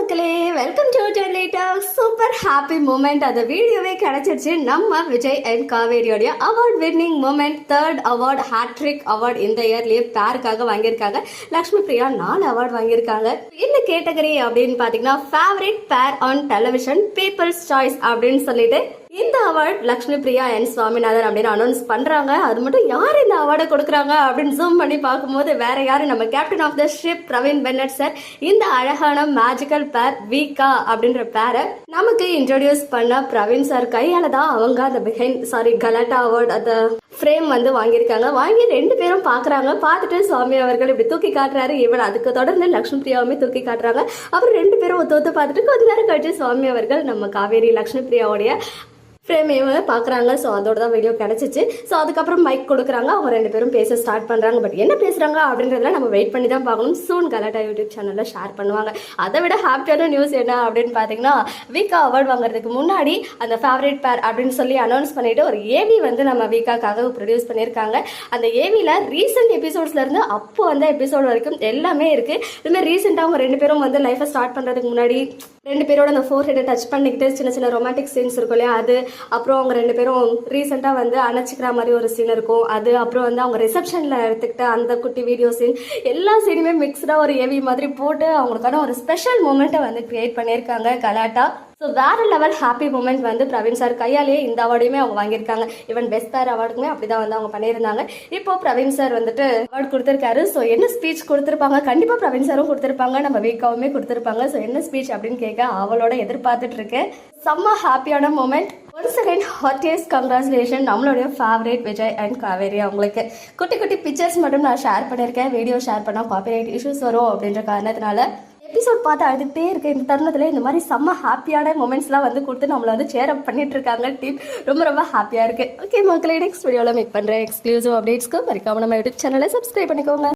மக்களே, welcome to டெலிட்டர். Super happy moment. அந்த வீடியோவே கிடைச்சிருச்சு. நம்ம விஜய் அண்ட் காவேரியோடைய award winning moment, 3rd award, hattrick award இந்த இயர்லயே பேருக்காக வாங்கியிருக்காங்க. லக்ஷ்மி பிரியா 4 அவார்ட் வாங்கியிருக்காங்க. என்ன கேட்டகரி அப்படின்னு பாத்தீங்கன்னா ஃபேவரட் பேர் ஆன் டெலிவிஷன் பீப்புள்ஸ் சாய்ஸ் அப்படின்னு சொல்லிட்டு இந்த அவார்ட் லக்ஷ்மி பிரியா அண்ட் சுவாமிநாதன் அப்படின்னு அனௌன்ஸ் பண்றாங்க. அது மட்டும் யார் இந்த அவார்டை கொடுக்குறாங்க அப்படின்னு ஜூம் பண்ணி பார்க்கும்போது வேற யாரு, நம்ம captain of the ship Praveen Bennett sir. இந்த அழகான மேஜிக்கல் பேர் வீகா அப்படின்ற பேரை நமக்கு இன்ட்ரோடியூஸ் பண்ண பிரவீன் சார் கையால தான் அவங்க அந்த கலாட்டா அவார்ட் அந்த ஃப்ரேம் வந்து வாங்கியிருக்காங்க. வாங்கி 2 பேரும் பாக்குறாங்க. பார்த்துட்டு சுவாமி அவர்கள் இப்படி தூக்கி காட்டுறாரு. இவன் அதுக்கு தொடர்ந்து லக்ஷ்மி பிரியாவுமே தூக்கி காட்டுறாங்க. அப்புறம் 2 பேரும் ஒத்து பார்த்துட்டு கொஞ்ச நேரம் கழிச்சு சுவாமி அவர்கள் நம்ம காவேரி லக்ஷ்மி பிரியாவுடைய ஃப்ரேமையும் பார்க்குறாங்க. ஸோ அதோட தான் வீடியோ கிடச்சிச்சு. ஸோ அதுக்கப்புறம் மைக் கொடுக்குறாங்க. அவங்க 2 பேரும் பேச ஸ்டார்ட் பண்ணுறாங்க. பட் என்ன பேசுகிறாங்க அப்படின்றதுல நம்ம வெயிட் பண்ணி தான் பார்க்கணும். சூன் கலாட்டா யூடியூப் சேனலில் ஷேர் பண்ணுவாங்க. அதை விட ஹாப்பியான நியூஸ் என்ன அப்படின்னு பார்த்தீங்கன்னா, வீக்கா அவார்டு வாங்குறதுக்கு முன்னாடி அந்த ஃபேவரட் பேர் அப்படின்னு சொல்லி அனௌன்ஸ் பண்ணிட்டு ஒரு ஏவி வந்து நம்ம வீக்காக்காக ப்ரொடியூஸ் பண்ணியிருக்காங்க. அந்த ஏவியில் ரீசெண்ட் எபிசோட்ஸ்லேருந்து அப்போ அந்த எபிசோட் வரைக்கும் எல்லாமே இருக்குது. இதுமாதிரி ரீசெண்டாக அவங்க 2 பேரும் வந்து லைஃப்பை ஸ்டார்ட் பண்ணுறதுக்கு முன்னாடி 2 பேரோட அந்த 4 ஹெட்டை டச் பண்ணிக்கிட்டு சின்ன சின்ன ரொமான்டிக் சீன்ஸ் இருக்கும் இல்லையா, அது அப்புறம் அவங்க 2 பேரும் ரீசெண்டாக வந்து அணைச்சிக்கிற மாதிரி ஒரு சீன் இருக்கும். அது அப்புறம் வந்து அவங்க ரிசப்ஷனில் எடுத்துக்கிட்ட அந்த குட்டி வீடியோ சீன், எல்லா சீனுமே மிக்ஸ்டாக ஒரு ஏவி மாதிரி போட்டு அவங்களுக்கான ஒரு ஸ்பெஷல் மூமெண்ட்டை வந்து கிரியேட் பண்ணியிருக்காங்க கலாட்டா. ஸோ வேற லெவல் ஹாப்பி மூமெண்ட் வந்து பிரவீன் சார் கையாலேயே இந்த அவார்டையுமே அவங்க வாங்கியிருக்காங்க. ஈவன் பெஸ்ட் பேர் அவார்டுக்குமே அப்படிதான் வந்து அவங்க பண்ணியிருந்தாங்க. இப்போ பிரவீன் சார் வந்துட்டு அவார்டு கொடுத்துருக்காரு. ஸோ என்ன ஸ்பீச் கொடுத்துருப்பாங்க, கண்டிப்பா பிரவீன் சாரும் கொடுத்துருப்பாங்க, நம்ம வீக்காவுமே கொடுத்துருப்பாங்க. ஸோ என்ன ஸ்பீச் அப்படின்னு கேட்க அவளோட எதிர்பார்த்துட்டு இருக்கேன். செம்ம ஹாப்பியான மூமெண்ட். ஒரு செகண்ட் ஹாட்டியஸ்ட் கங்க்ராச்சுலேஷன் நம்மளுடைய ஃபேவரேட் விஜய் அண்ட் காவேரி. அவங்களுக்கு குட்டி குட்டி பிக்சர்ஸ் மட்டும் நான் ஷேர் பண்ணியிருக்கேன். வீடியோ ஷேர் பண்ணால் காப்பிரைட் இஷ்யூஸ் வரும் அப்படின்ற காரணத்தினால எபிசோட் பார்த்து அழுதுகிட்டே இருக்க இந்த தருணத்தில் இந்த மாதிரி செம்ம ஹாப்பியான மூமெண்ட்ஸ்லாம் வந்து கொடுத்து நம்மளை வந்து சேர் அப் பண்ணிட்டு இருக்காங்க டீம். ரொம்ப ரொம்ப ஹாப்பியாக இருக்கு. ஓகே மக்களே, நெக்ஸ்ட் வீடியோவில் மீட் பண்ணுறேன். எக்ஸ்க்ளூசிவ் அப்டேட்ஸ்க்கு மறக்காம நம்ம யூடியூப் சேனலை சப்ஸ்கிரைப் பண்ணிக்கோங்க.